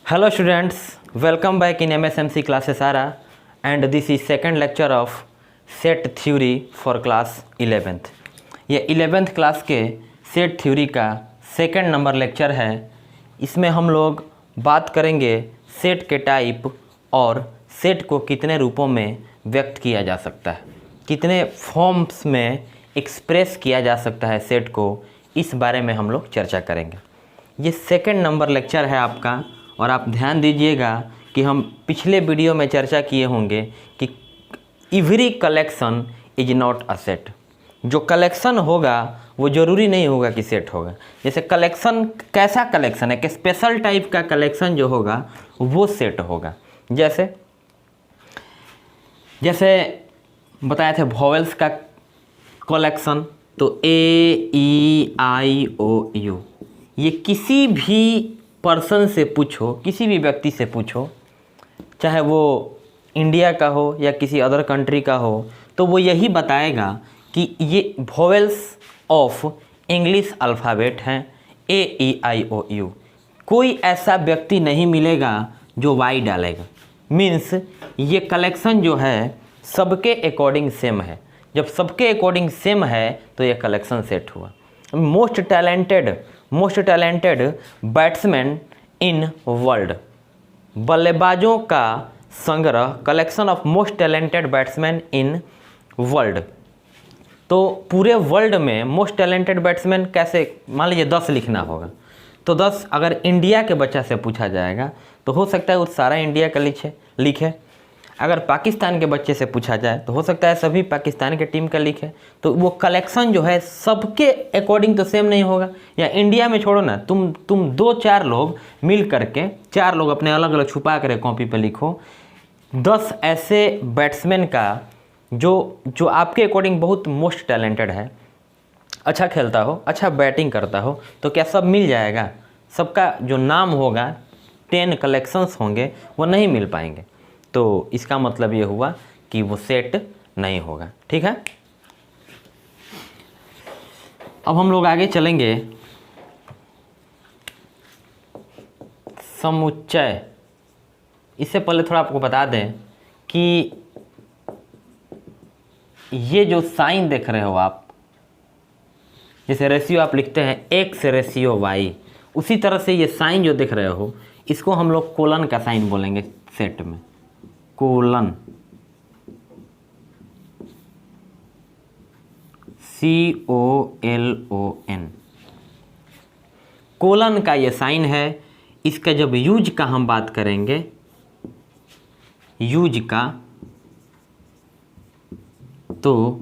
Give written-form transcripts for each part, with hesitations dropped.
Hello students, welcome back in MSMC classes Ara, and this is second lecture of set theory for class 11th। ये 11th class के set theory का second number lecture है। इसमें हम लोग बात करेंगे सेट के टाइप और सेट को कितने रूपों में व्यक्त किया जा सकता है, कितने फॉर्म्स में एक्सप्रेस किया जा सकता है सेट को, इस बारे में हम लोग चर्चा करेंगे। ये सेकंड नंबर लेक्चर है आपका, और आप ध्यान दीजिएगा कि हम पिछले वीडियो में चर्चा किए होंगे कि every collection is not a set. जो कलेक्शन होगा वो ज़रूरी नहीं होगा कि सेट होगा। जैसे कलेक्शन कैसा कलेक्शन है कि स्पेशल टाइप का कलेक्शन जो होगा वो सेट होगा। जैसे बताए थे वॉवेल्स का कलेक्शन, तो ए ई आई ओ यू, ये किसी भी पर्सन से पूछो, किसी भी व्यक्ति से पूछो, चाहे वो इंडिया का हो या किसी अदर कंट्री का हो, तो वो यही बताएगा कि ये वोवेल्स ऑफ इंग्लिश अल्फ़ाबेट हैं, ए ई आई ओ यू। कोई ऐसा व्यक्ति नहीं मिलेगा जो वाई डालेगा। मीन्स ये कलेक्शन जो है सबके अकॉर्डिंग सेम है। जब सबके अकॉर्डिंग सेम है तो ये कलेक्शन सेट हुआ। Most talented batsman in world, बल्लेबाजों का संग्रह, collection of most talented batsman in world. तो पूरे वर्ल्ड में मोस्ट टैलेंटेड बैट्समैन कैसे, मान लीजिए 10 लिखना होगा, तो 10 अगर इंडिया के बच्चा से पूछा जाएगा तो हो सकता है वो सारा इंडिया का लिखे। अगर पाकिस्तान के बच्चे से पूछा जाए तो हो सकता है सभी पाकिस्तान के टीम का लिखे। तो वो कलेक्शन जो है सबके अकॉर्डिंग तो सेम नहीं होगा। या इंडिया में छोड़ो ना, तुम 2-4 लोग मिल करके, 4 लोग अपने अलग अलग छुपा कर कॉपी पे लिखो 10 ऐसे बैट्समैन का जो आपके अकॉर्डिंग बहुत मोस्ट टैलेंटेड है, अच्छा खेलता हो, अच्छा बैटिंग करता हो, तो क्या सब मिल जाएगा? सबका जो नाम होगा, 10 कलेक्शंस होंगे, वो नहीं मिल पाएंगे। तो इसका मतलब ये हुआ कि वो सेट नहीं होगा। ठीक है, अब हम लोग आगे चलेंगे। समुच्चय, इससे पहले थोड़ा आपको बता दें कि ये जो साइन देख रहे हो आप, जैसे रेशियो आप लिखते हैं एक्स रेशियो वाई, उसी तरह से ये साइन जो देख रहे हो इसको हम लोग कोलन का साइन बोलेंगे सेट में। कोलन, COLON, कोलन का ये साइन है। इसका जब यूज का हम बात करेंगे, यूज का, तो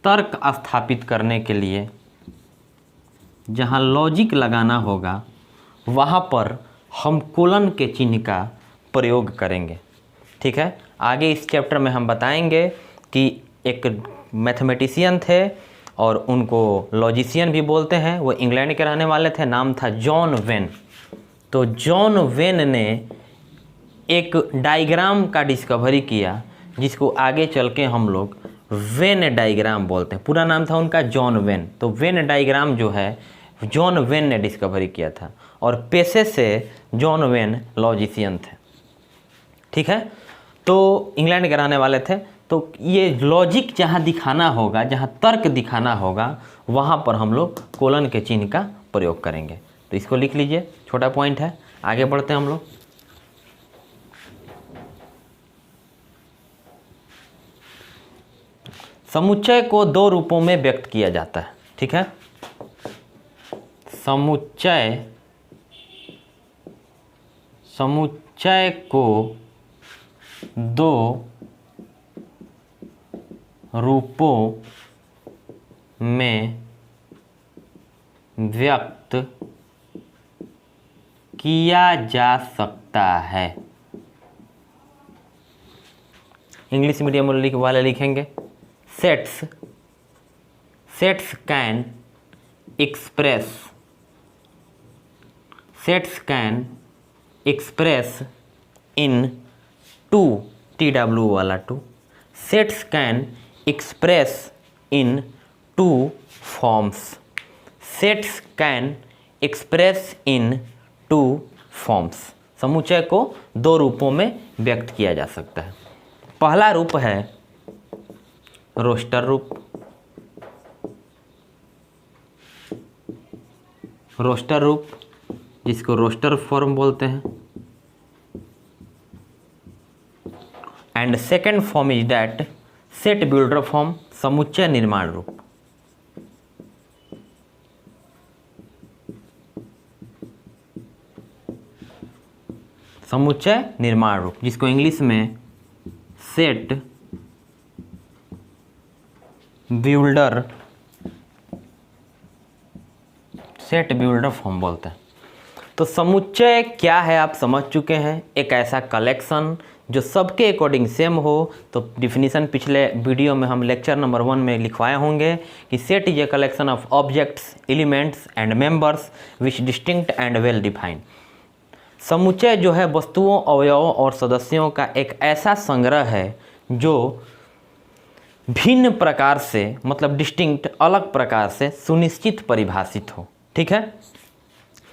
तर्क स्थापित करने के लिए जहाँ लॉजिक लगाना होगा वहाँ पर हम कोलन के चिन्ह का प्रयोग करेंगे। ठीक है, आगे इस चैप्टर में हम बताएंगे कि एक मैथमेटिशियन थे और उनको लॉजिशियन भी बोलते हैं। वो इंग्लैंड के रहने वाले थे, नाम था जॉन वेन। तो जॉन वेन ने एक डायग्राम का डिस्कवरी किया जिसको आगे चल के हम लोग वेन डायग्राम बोलते हैं। पूरा नाम था उनका जॉन वेन। तो वेन डायग्राम जो है जॉन वेन ने डिस्कवरी किया था, और पेशे से जॉन वेन लॉजिशियन थे। ठीक है, तो इंग्लैंड के रहने वाले थे। तो ये लॉजिक जहाँ दिखाना होगा, जहाँ तर्क दिखाना होगा, वहाँ पर हम लोग कोलन के चिन्ह का प्रयोग करेंगे। तो इसको लिख लीजिए, छोटा पॉइंट है। आगे बढ़ते हैं हम लोग। समुच्चय को 2 रूपों में व्यक्त किया जाता है। ठीक है, समुच्चय को 2 रूपों में व्यक्त किया जा सकता है। इंग्लिश मीडियम वाले लिखेंगे sets can express in 2, TW वाला 2, sets can express in 2 forms. Sets can express in 2 forms. समुच्चय को दो रूपों में व्यक्त किया जा सकता है। पहला रूप है रोस्टर रूप। रोस्टर रूप जिसको रोस्टर फॉर्म बोलते हैं। And second form is that set builder form, समुच्चय निर्माण रूप। समुच्चय निर्माण रूप जिसको इंग्लिश में सेट बिल्डर फॉर्म बोलते हैं। तो समुच्चय क्या है आप समझ चुके हैं, एक ऐसा कलेक्शन जो सबके अकॉर्डिंग सेम हो। तो डिफिनीशन पिछले वीडियो में हम लेक्चर नंबर 1 में लिखवाए होंगे कि set is a collection of objects, elements and members which distinct and well defined. समुच्चय जो है वस्तुओं, अवयवों और सदस्यों का एक ऐसा संग्रह है जो भिन्न प्रकार से, मतलब डिस्टिंक्ट, अलग प्रकार से सुनिश्चित परिभाषित हो। ठीक है।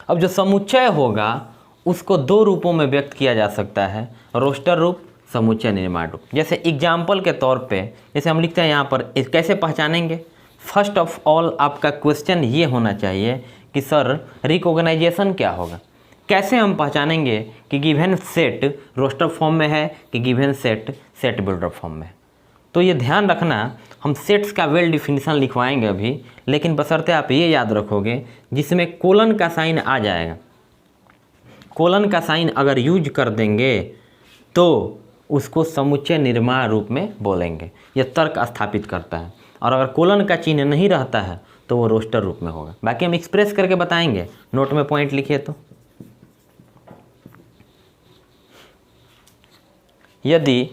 अब जो समुच्चय होगा उसको दो रूपों में व्यक्त किया जा सकता है, रोस्टर रूप, समुच्चय निर्माण रूप। जैसे एग्जाम्पल के तौर पे जैसे हम लिखते हैं यहाँ पर, कैसे पहचानेंगे। फर्स्ट ऑफ ऑल आपका क्वेश्चन ये होना चाहिए कि सर रिकॉग्नाइजेशन क्या होगा, कैसे हम पहचानेंगे कि गिवन सेट रोस्टर फॉर्म में है कि given set set builder form में है। तो ये ध्यान रखना, हम सेट्स का वेल डिफिनीशन लिखवाएंगे अभी, लेकिन बशर्ते आप ये याद रखोगे जिसमें कोलन का साइन आ जाएगा। कोलन का साइन अगर यूज कर देंगे तो उसको समुच्चय निर्माण रूप में बोलेंगे, यह तर्क स्थापित करता है। और अगर कोलन का चिन्ह नहीं रहता है तो वो रोस्टर रूप में होगा। बाकी हम एक्सप्रेस करके बताएंगे, नोट में पॉइंट लिखिए। तो यदि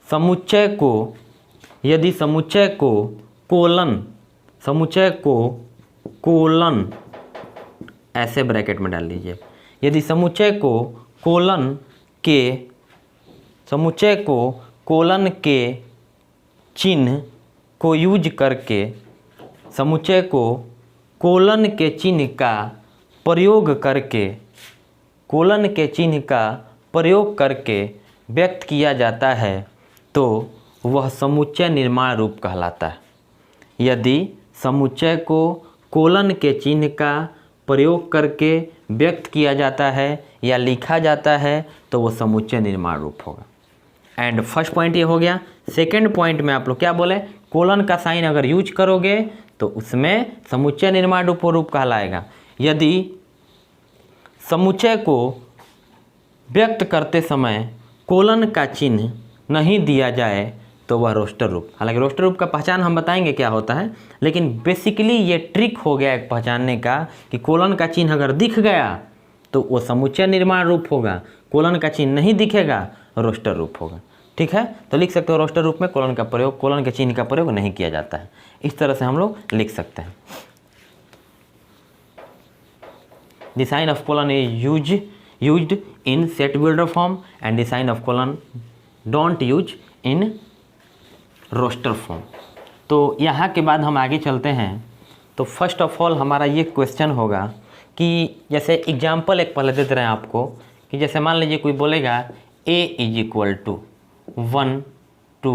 समुच्चय कोलन ऐसे ब्रैकेट में डाल लीजिए। यदि समुच्चय को कोलन के चिन्ह को यूज करके, समुच्चय को कोलन के चिन्ह का प्रयोग करके व्यक्त किया जाता है तो वह समुच्चय निर्माण रूप कहलाता है। यदि समुच्चय को कोलन के चिन्ह का प्रयोग करके व्यक्त किया जाता है या लिखा जाता है तो वो समुच्चय निर्माण रूप होगा। एंड फर्स्ट पॉइंट ये हो गया। सेकंड पॉइंट में आप लोग क्या बोले, कोलन का साइन अगर यूज करोगे तो उसमें समुच्चय निर्माण रूप कहलाएगा। यदि समुच्चय को व्यक्त करते समय कोलन का चिन्ह नहीं दिया जाए तो वह रोस्टर रूप। हालांकि रोस्टर रूप का पहचान हम बताएंगे क्या होता है, लेकिन बेसिकली ये ट्रिक हो गया एक पहचानने का कि कोलन का चिन्ह अगर दिख गया तो वो समुच्चय निर्माण रूप होगा, कोलन का चिन्ह नहीं दिखेगा रोस्टर रूप होगा। ठीक है। तो लिख सकते हो रोस्टर रूप में कोलन के चिन्ह का प्रयोग नहीं किया जाता है। इस तरह से हम लोग लिख सकते हैं। The sign of colon is used in set builder form and the sign of colon don't use in roster form। तो यहाँ के बाद हम आगे चलते हैं। तो फर्स्ट ऑफ ऑल हमारा ये क्वेश्चन होगा कि जैसे एग्जाम्पल एक पहले देते रहे आपको कि जैसे मान लीजिए कोई बोलेगा a इज इक्वल टू 1 2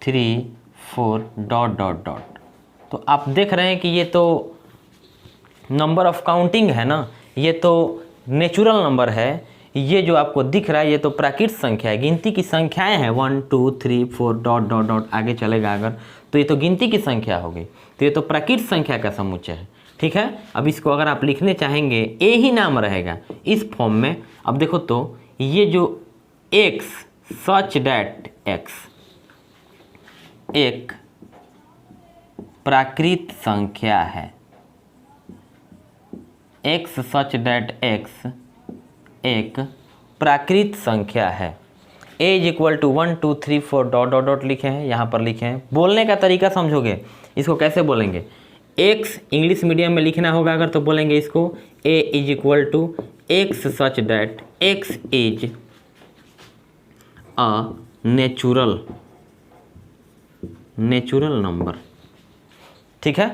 3 4 ... तो आप देख रहे हैं कि ये तो नंबर ऑफ काउंटिंग है ना, ये तो नेचुरल नंबर है। ये जो आपको दिख रहा है ये तो प्राकृत संख्या है, गिनती की संख्याएं हैं 1 2 3 4 ... आगे चलेगा अगर, तो ये तो गिनती की संख्या होगी। तो ये तो प्राकृत संख्या का समुच्चय है। ठीक है। अब इसको अगर आप लिखने चाहेंगे ए ही नाम रहेगा इस फॉर्म में। अब देखो तो ये जो x सच डैट x एक प्राकृत संख्या है, x सच डैट x एक प्राकृत संख्या है। a इज इक्वल टू 1 2 3 4 ... लिखे हैं, यहाँ पर लिखे हैं। बोलने का तरीका समझोगे, इसको कैसे बोलेंगे। x इंग्लिश मीडियम में लिखना होगा अगर तो बोलेंगे इसको a is equal to x such that x is a natural number. ठीक है।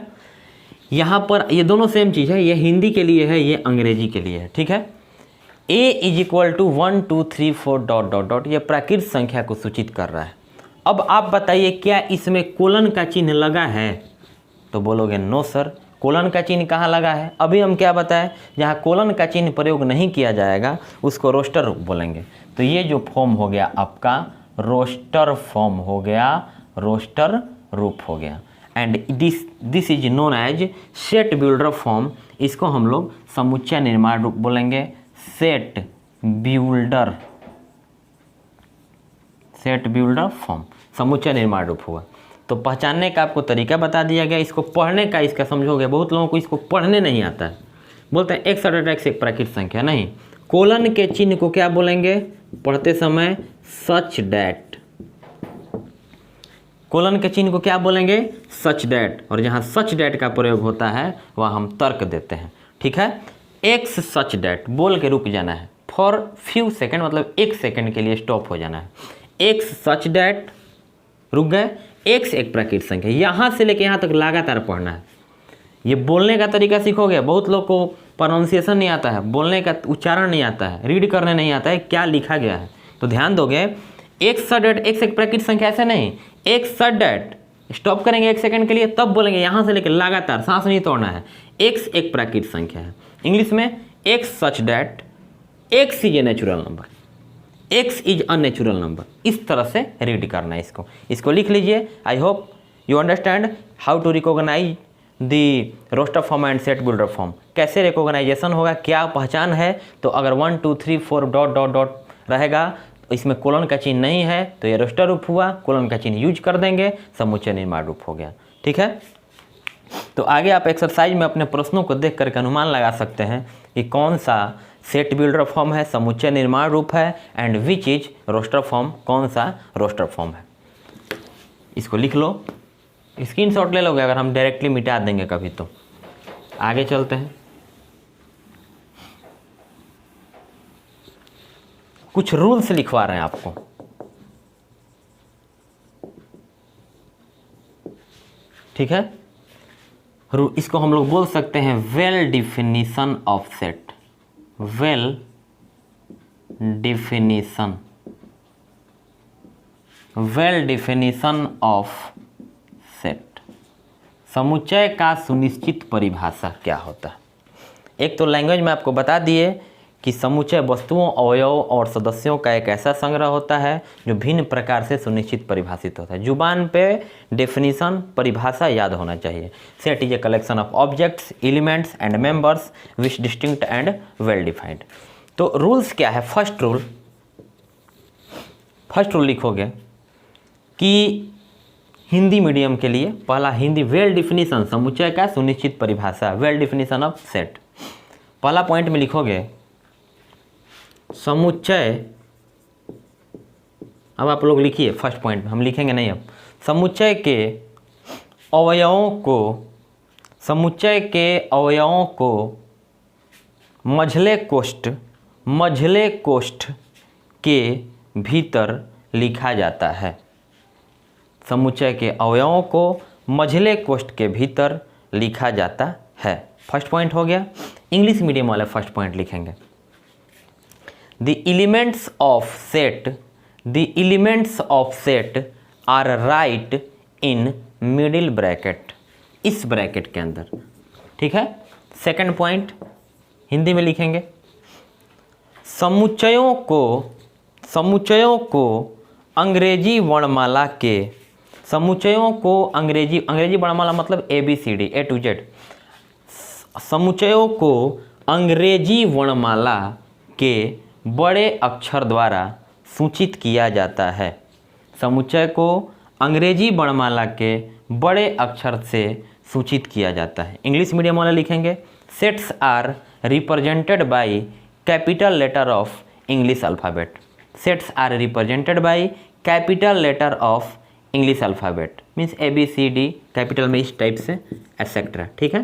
यहाँ पर ये दोनों सेम चीज़ है, ये हिंदी के लिए है, ये अंग्रेजी के लिए है, ठीक है। a is equal to 1 2 3 4 dot dot dot, ये प्राकृत संख्या को सूचित कर रहा है। अब आप बताइए क्या इसमें कोलन का चिन्ह लगा है? तो बोलोगे नो सर, कोलन का चिन्ह कहाँ लगा है। अभी हम क्या बताएं, जहाँ कोलन का चिन्ह प्रयोग नहीं किया जाएगा उसको रोस्टर बोलेंगे। तो ये जो फॉर्म हो गया आपका रोस्टर फॉर्म हो गया, रोस्टर रूप हो गया। And this is known as set builder form, इसको हम लोग समुच्चय निर्माण रूप बोलेंगे। सेट बिल्डर फॉर्म समुच्चय निर्माण रूप हुआ। तो पहचानने का आपको तरीका बता दिया गया, इसको पढ़ने का इसका समझोगे। बहुत लोगों को इसको पढ़ने नहीं आता है, बोलते हैं एक्स ऑर्डर एक्स एक प्राकृत संख्या। नहीं, कोलन के चिन्ह को क्या बोलेंगे पढ़ते समय? Such that. कोलन के चिन्ह को क्या बोलेंगे? Such that. और जहाँ सच डैट का प्रयोग होता है वहाँ हम तर्क देते हैं, ठीक है। एक्स सच डैट बोल के रुक जाना है, फॉर फ्यू सेकेंड, मतलब 1 सेकेंड के लिए स्टॉप हो जाना है। एक्स सच डैट, रुक गए। एक्स एक प्राकृत संख्या, यहाँ से लेके यहाँ तक लगातार पढ़ना है। ये बोलने का तरीका सीखोगे। बहुत लोग को प्रोनाउंसिएशन नहीं आता है, बोलने का उच्चारण नहीं आता है, रीड करने नहीं आता है क्या लिखा गया है। तो ध्यान दोगे, एक्स सच डैट, एक्स एक प्राकृत संख्या ऐसे नहीं, एक्स सच डैट स्टॉप करेंगे 1 सेकेंड के लिए, तब बोलेंगे यहाँ से लेकर लगातार, सांस नहीं तोड़ना है। एक्स एक प्राकृत संख्या है। इंग्लिश में X such that X is a natural number, X is unnatural number, इस तरह से रीड करना है इसको लिख लीजिए। I hope you understand how to recognise the roster form and set builder form. कैसे रिकॉग्नाइजेशन होगा, क्या पहचान है। तो अगर 1 2 3 4 डॉट डॉट डॉट रहेगा, इसमें कोलन का चिन्ह नहीं है तो ये रोस्टर रूप हुआ, कोलन का चिन्ह यूज कर देंगे, समुच्चय निर्माण रूप हो गया, ठीक है। तो आगे आप एक्सरसाइज में अपने प्रश्नों को देख करके अनुमान लगा सकते हैं कि कौन सा सेट बिल्डर फॉर्म है, समुच्चय निर्माण रूप है, and which is roster form, कौन सा रोस्टर फॉर्म है। इसको लिख लो, स्क्रीनशॉट ले लोगे अगर हम डायरेक्टली मिटा देंगे कभी। तो आगे चलते हैं, कुछ रूल्स लिखवा रहे हैं आपको। ठीक है, इसको हम लोग बोल सकते हैं well definition of set, well definition of set. समुच्चय का सुनिश्चित परिभाषा क्या होता है। एक तो लैंग्वेज में आपको बता दिए कि समुच्चय वस्तुओं, अवयव और सदस्यों का एक ऐसा संग्रह होता है जो भिन्न प्रकार से सुनिश्चित परिभाषित होता है। जुबान पे डेफिनेशन, परिभाषा याद होना चाहिए। Set is a collection of objects, elements and members which distinct and well defined. तो रूल्स क्या है। फर्स्ट रूल लिखोगे कि हिंदी मीडियम के लिए पहला हिंदी वेल डिफिनीशन, समुच्चय का सुनिश्चित परिभाषा, वेल डिफिनीशन ऑफ सेट। पहला पॉइंट में लिखोगे समुच्चय, अब आप लोग लिखिए फर्स्ट पॉइंट में, हम लिखेंगे नहीं अब। समुच्चय के अवयवों को मझले कोष्ठ के भीतर लिखा जाता है। समुच्चय के अवयवों को मझले कोष्ठ के भीतर लिखा जाता है। फर्स्ट पॉइंट हो गया। इंग्लिश मीडियम वाले फर्स्ट पॉइंट लिखेंगे The elements of set are right in middle bracket, इस ब्रैकेट के अंदर। ठीक है। सेकंड पॉइंट हिंदी में लिखेंगे समुच्चयों को अंग्रेजी वर्णमाला के, समुच्चयों को अंग्रेजी वर्णमाला मतलब ABCD A to Z, समुच्चयों को अंग्रेजी वर्णमाला के बड़े अक्षर द्वारा सूचित किया जाता है। समुच्चय को अंग्रेजी वर्णमाला के बड़े अक्षर से सूचित किया जाता है। इंग्लिश मीडियम वाले लिखेंगे sets are represented by capital letter of English alphabet. Sets are represented by capital letter of English alphabet, means ABCD capital में इस टाइप से एक्सेट्रा। ठीक है।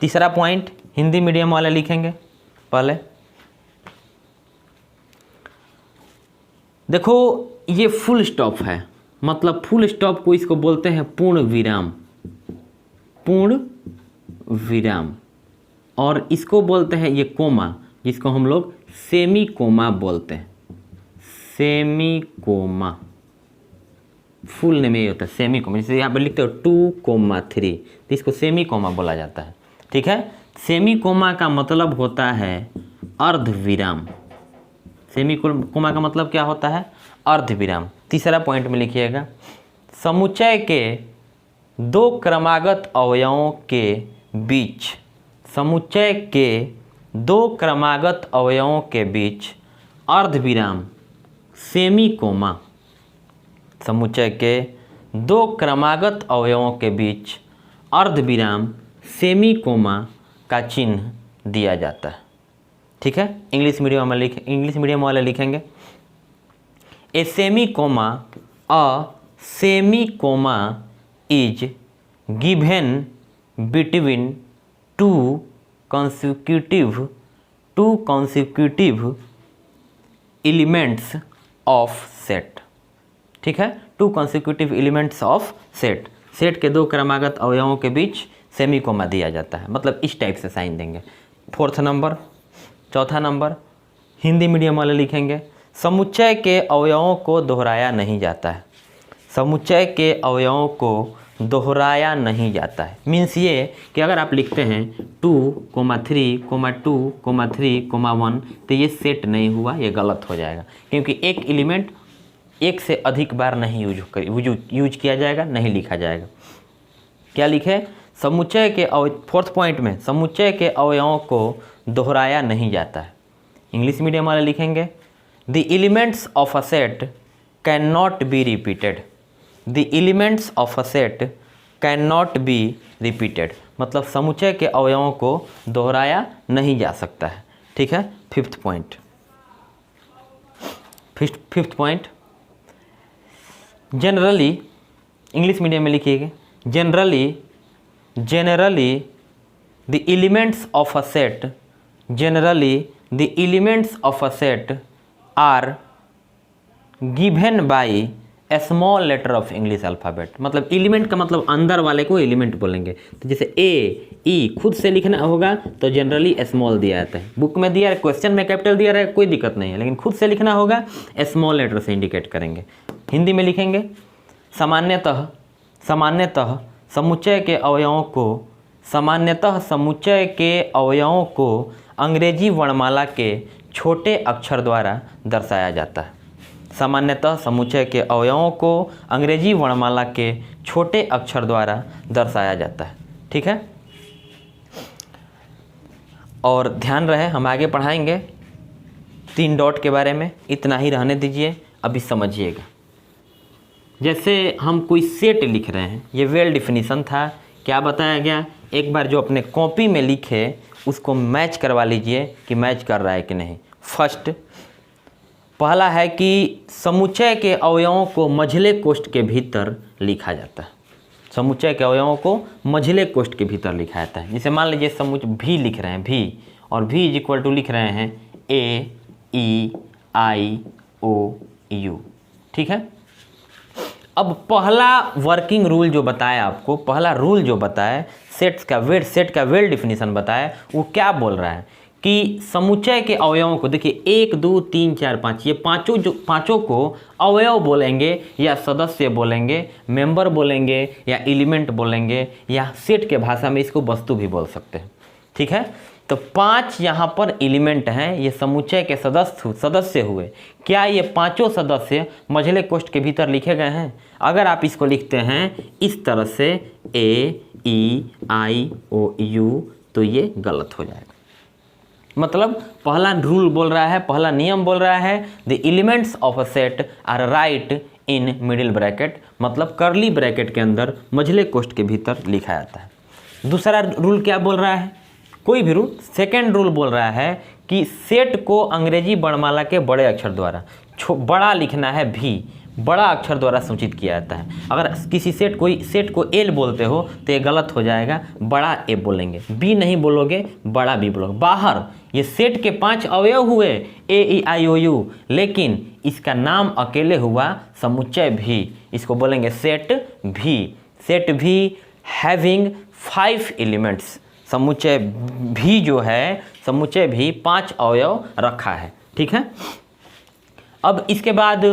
तीसरा पॉइंट हिंदी मीडियम वाले लिखेंगे पहले, देखो ये फुल स्टॉप है, मतलब फुल स्टॉप को इसको बोलते हैं पूर्ण विराम। पूर्ण विराम, और इसको बोलते हैं ये कोमा, जिसको हम लोग सेमी कोमा बोलते हैं। सेमी कोमा फुल नेम ये होता है सेमी कोमा। जैसे यहाँ पर लिखते हो 2,3, तो इसको सेमी कोमा बोला जाता है। ठीक है, सेमी कोमा का मतलब होता है अर्ध विराम। सेमी कोमा का मतलब क्या होता है? अर्ध विराम। तीसरा पॉइंट में लिखिएगा, समुच्चय के दो क्रमागत अवयवों के बीच, समुच्चय के दो क्रमागत अवयवों के बीच अर्ध विराम सेमी कोमा, समुच्चय के दो क्रमागत अवयवों के बीच अर्ध विराम सेमी कोमा का चिन्ह दिया जाता है। ठीक है, इंग्लिश मीडियम वाले लिखेंगे, a semicolon, a semicolon is given between two consecutive elements of set. ठीक है, 2 consecutive elements of set, set के दो क्रमागत अवयवों के बीच सेमी कोमा दिया जाता है, मतलब इस टाइप से साइन देंगे। 4th नंबर, 4था नंबर हिंदी मीडियम वाले लिखेंगे, समुच्चय के अवयवों को दोहराया नहीं जाता है। समुच्चय के अवयवों को दोहराया नहीं जाता है, मीन्स ये कि अगर आप लिखते हैं 2,3,2,3,1 तो ये सेट नहीं हुआ, ये गलत हो जाएगा, क्योंकि एक एलिमेंट एक से अधिक बार नहीं यूज किया जाएगा, नहीं लिखा जाएगा। क्या लिखे? समुच्चय के 4th पॉइंट में, समुच्चय के अवयवों को दोहराया नहीं जाता है। इंग्लिश मीडियम वाले लिखेंगे, the elements of a set can not be repeated. The elements of a set can not be repeated, मतलब समुच्चय के अवयवों को दोहराया नहीं जा सकता है। ठीक है, 5th point, 5th point, generally, English medium में लिखिएगा, generally the elements of a set, generally the elements of a set are given by a small letter of English alphabet, मतलब एलिमेंट का मतलब अंदर वाले को एलिमेंट बोलेंगे। तो जैसे ए ई खुद से लिखना होगा तो जनरली स्मॉल दिया जाता है, बुक में दिया है, क्वेश्चन में कैपिटल दिया है, कोई दिक्कत नहीं है, लेकिन खुद से लिखना होगा स्मॉल लेटर से इंडिकेट करेंगे। हिंदी में लिखेंगे, सामान्यतः समुच्चय के अवयवों को अंग्रेजी वर्णमाला के छोटे अक्षर द्वारा दर्शाया जाता है। सामान्यतः समुच्चय के अवयवों को अंग्रेजी वर्णमाला के छोटे अक्षर द्वारा दर्शाया जाता है। ठीक है, और ध्यान रहे हम आगे पढ़ाएंगे 3 डॉट के बारे में, इतना ही रहने दीजिए, अभी समझिएगा। जैसे हम कोई सेट लिख रहे हैं, ये वेल डिफिनीशन था, क्या बताया गया, एक बार जो अपने कॉपी में लिखे उसको मैच करवा लीजिए कि मैच कर रहा है कि नहीं। फर्स्ट पहला है कि समुच्चय के अवयवों को मझले कोष्ठ के भीतर लिखा जाता है। समुच्चय के अवयवों को मझले कोष्ठ के भीतर लिखा जाता है। जैसे मान लीजिए समुच्चय भी लिख रहे हैं, भी, और भी इज इक्वल टू लिख रहे हैं AEIOU। ठीक है, अब पहला वर्किंग रूल जो बताया आपको, पहला रूल जो बताया सेट का वेल डिफिनीशन बताया, वो क्या बोल रहा है कि समुच्चय के अवयवों को, देखिए 1 2 3 4 5, ये पांचों को अवयव बोलेंगे या सदस्य बोलेंगे, मेंबर बोलेंगे या एलिमेंट बोलेंगे, या सेट के भाषा में इसको वस्तु भी बोल सकते हैं। ठीक है, तो 5 यहाँ पर एलिमेंट हैं, ये समुच्चय के सदस्य हुए। क्या ये पांचों सदस्य मझले कोष्ठ के भीतर लिखे गए हैं? अगर आप इसको लिखते हैं इस तरह से AEIOU तो ये गलत हो जाएगा। मतलब पहला रूल बोल रहा है, पहला नियम बोल रहा है, the elements of a set are write in middle bracket, मतलब कर्ली ब्रैकेट के अंदर मझले कोष्ठ के भीतर लिखा जाता है। दूसरा रूल क्या बोल रहा है? कोई भी रूल, सेकेंड रूल बोल रहा है कि सेट को अंग्रेजी वर्णमाला के बड़े अक्षर द्वारा, बड़ा लिखना है भी, बड़ा अक्षर द्वारा सूचित किया जाता है। अगर किसी सेट को एल बोलते हो तो ये गलत हो जाएगा, बड़ा ए बोलेंगे, बी नहीं बोलोगे, बड़ा बी बोलोगे। बाहर ये सेट के 5 अवयव हुए AEIOU, लेकिन इसका नाम अकेले हुआ समुच्चय भी, इसको बोलेंगे सेट भी। सेट भी हैविंग 5 एलिमेंट्स, समुच्चय भी जो है, समुच्चय भी 5 अवयव रखा है, ठीक है। अब इसके बाद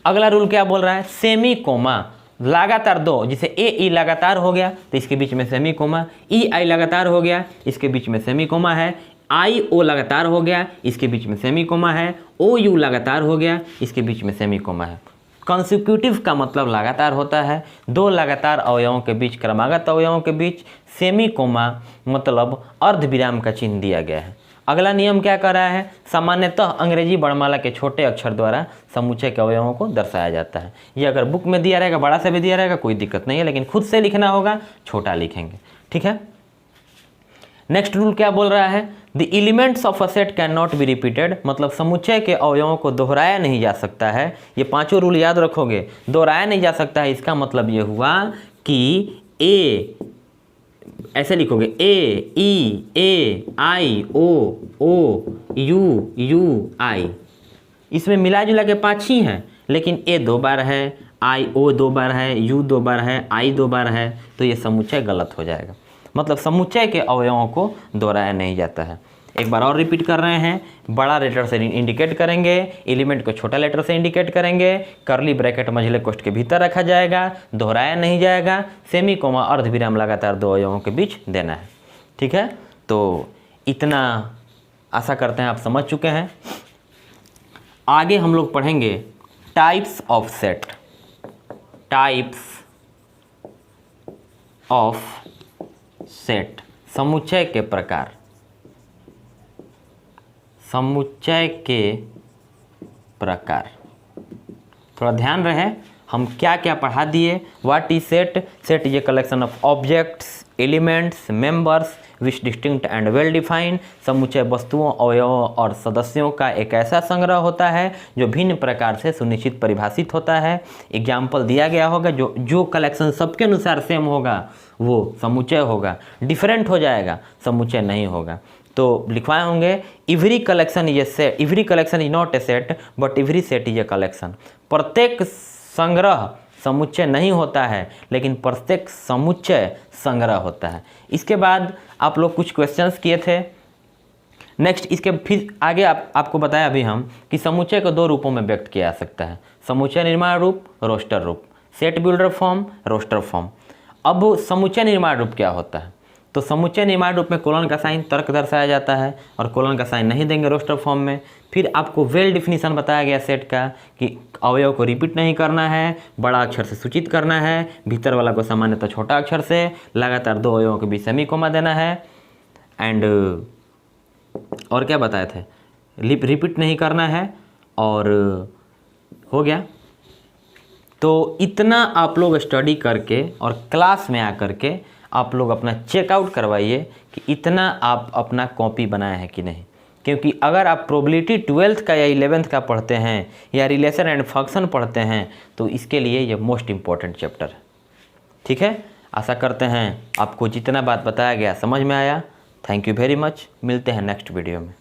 अगला रूल क्या बोल रहा है, सेमी कोमा लगातार 2, जैसे ए ई लगातार हो गया तो इसके बीच में सेमी कोमा, ई आई लगातार हो गया इसके बीच में सेमी कोमा है, आई ओ लगातार हो गया इसके बीच में सेमी कोमा है, ओ यू लगातार हो गया इसके बीच में सेमी कोमा है। कंसेक्यूटिव का मतलब लगातार होता है, 2 लगातार अवयवों के बीच, क्रमागत अवयवों के बीच सेमी कोमा मतलब अर्धविराम का चिन्ह दिया गया है। अगला नियम क्या कर रहा है, सामान्यतः अंग्रेजी वर्णमाला के छोटे अक्षर द्वारा समुच्चय के अवयवों को दर्शाया जाता है। ये अगर बुक में दिया रहेगा, बड़ा से भी दिया रहेगा, कोई दिक्कत नहीं है, लेकिन खुद से लिखना होगा, छोटा लिखेंगे, ठीक है। नेक्स्ट रूल क्या बोल रहा है, the elements of a set can not be repeated, मतलब समुच्चय के अवयवों को दोहराया नहीं जा सकता है। ये 5 रूल याद रखोगे, दोहराया नहीं जा सकता है, इसका मतलब ये हुआ कि ए, ऐसे लिखोगे ए ई ए आई ओ यू आई, इसमें मिला जुला के 5 ही हैं, लेकिन ए 2 बार है, आई ओ 2 बार है, यू 2 बार है, आई 2 बार है, तो ये समुच्चय गलत हो जाएगा। मतलब समुच्चय के अवयवों को दोहराया नहीं जाता है। एक बार और रिपीट कर रहे हैं, बड़ा लेटर से इंडिकेट करेंगे, एलिमेंट को छोटा लेटर से इंडिकेट करेंगे, करली ब्रैकेट मझले कोष्ठ के भीतर रखा जाएगा, दोहराया नहीं जाएगा, सेमी कोमा अर्धविराम लगातार 2 अवयवों के बीच देना है, ठीक है। तो इतना आशा करते हैं आप समझ चुके हैं। आगे हम लोग पढ़ेंगे types of set, types of set, समुच्चय के प्रकार, समुच्चय के प्रकार। थोड़ा ध्यान रहे, हम क्या क्या पढ़ा दिए। What is set, set is a collection of objects, elements, members which distinct and well defined. समुच्चय वस्तुओं, अवयवों और सदस्यों का एक ऐसा संग्रह होता है जो भिन्न प्रकार से सुनिश्चित परिभाषित होता है। एग्जाम्पल दिया गया होगा, जो कलेक्शन सबके अनुसार सेम होगा वो समुच्चय होगा, डिफरेंट हो जाएगा समुच्चय नहीं होगा। तो लिखवाए होंगे every collection is a set, every collection is not a set but every set is a collection. प्रत्येक संग्रह समुच्चय नहीं होता है, लेकिन प्रत्येक समुच्चय संग्रह होता है। इसके बाद आप लोग कुछ क्वेश्चंस किए थे। नेक्स्ट इसके फिर आगे आपको बताया अभी हम कि समुच्चय को 2 रूपों में व्यक्त किया जा सकता है, समुच्चय निर्माण रूप, रोस्टर रूप, set builder form, roster form. अब समुच्चय निर्माण रूप क्या होता है, तो समुच्चय निर्माण रूप में कोलन का साइन तर्क दर्शाया जाता है और कोलन का साइन नहीं देंगे रोस्टर फॉर्म में। फिर आपको वेल डिफिनीशन बताया गया सेट का कि अवयव को रिपीट नहीं करना है, बड़ा अक्षर से सूचित करना है, भीतर वाला को सामान्यतः छोटा अक्षर से, लगातार 2 अवयवों के बीच सेमी कोमा देना है, एंड और क्या बताए थे, रिपीट नहीं करना है, और हो गया। तो इतना आप लोग स्टडी करके और क्लास में आकर के आप लोग अपना चेकआउट करवाइए कि इतना आप अपना कॉपी बनाए हैं कि नहीं। क्योंकि अगर आप प्रोबेबिलिटी 12th का या 11th का पढ़ते हैं या रिलेशन एंड फंक्शन पढ़ते हैं तो इसके लिए ये मोस्ट इम्पॉर्टेंट चैप्टर है, ठीक है। आशा करते हैं आपको जितना बात बताया गया समझ में आया। थैंक यू वेरी मच, मिलते हैं नेक्स्ट वीडियो में।